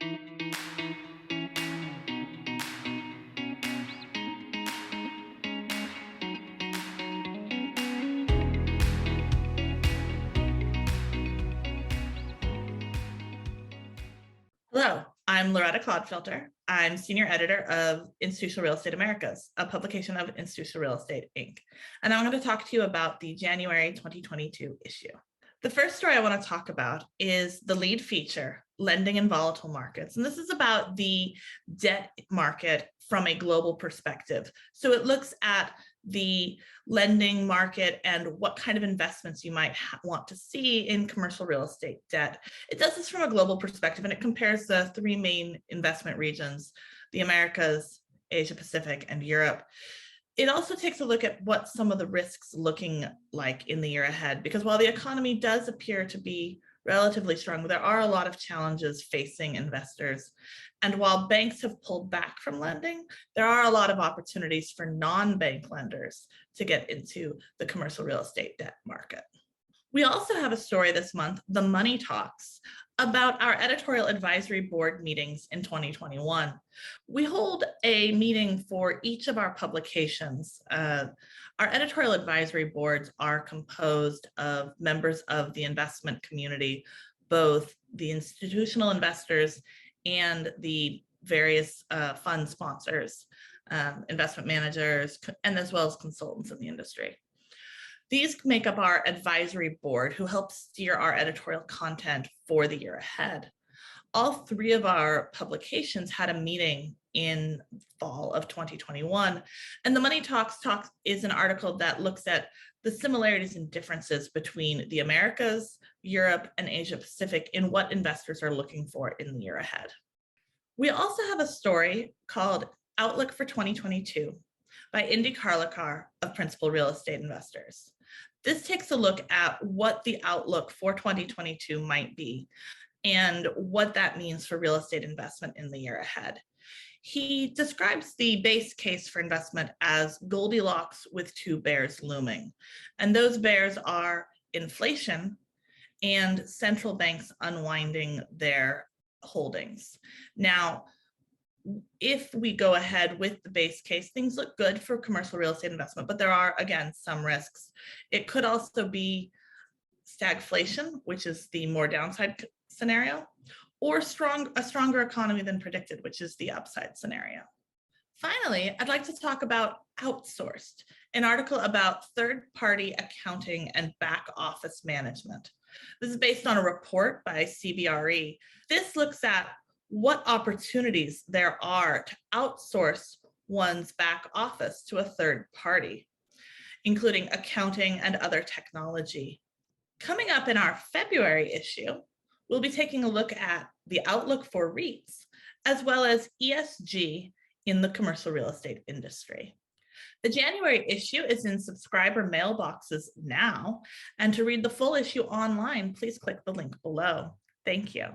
Hello, I'm Loretta Clodfelter. I'm Senior Editor of Institutional Real Estate Americas, a publication of Institutional Real Estate, Inc. And I'm going to talk to you about the January 2022 issue. The first story I want to talk about is the lead feature, Lending in Volatile Markets. And this is about the debt market from a global perspective. So it looks at the lending market and what kind of investments you might want to see in commercial real estate debt. It does this from a global perspective, and it compares the three main investment regions, the Americas, Asia Pacific, and Europe. It also takes a look at what some of the risks looking like in the year ahead, because while the economy does appear to be relatively strong, there are a lot of challenges facing investors. And while banks have pulled back from lending, there are a lot of opportunities for non-bank lenders to get into the commercial real estate debt market. We also have a story this month, The Money Talks, about our editorial advisory board meetings in 2021. We hold a meeting for each of our publications. Our editorial advisory boards are composed of members of the investment community, both the institutional investors and the various fund sponsors, investment managers, and as well as consultants in the industry. These make up our advisory board, who helps steer our editorial content for the year ahead. All three of our publications had a meeting in fall of 2021, and the Money Talks is an article that looks at the similarities and differences between the Americas, Europe, and Asia Pacific in what investors are looking for in the year ahead. We also have a story called Outlook for 2022 by Indy Karlekar of Principal Real Estate Investors. This takes a look at what the outlook for 2022 might be and what that means for real estate investment in the year ahead. He describes the base case for investment as Goldilocks with two bears looming. And those bears are inflation and central banks unwinding their holdings. Now, if we go ahead with the base case, things look good for commercial real estate investment, but there are, again, some risks. It could also be stagflation, which is the more downside scenario, or a stronger economy than predicted, which is the upside scenario. Finally, I'd like to talk about Outsourced, an article about third-party accounting and back office management. This is based on a report by CBRE. This looks at what opportunities there are to outsource one's back office to a third party, including accounting and other technology. Coming up in our February issue, we'll be taking a look at the outlook for REITs, as well as ESG in the commercial real estate industry. The January issue is in subscriber mailboxes now, and to read the full issue online, please click the link below. Thank you.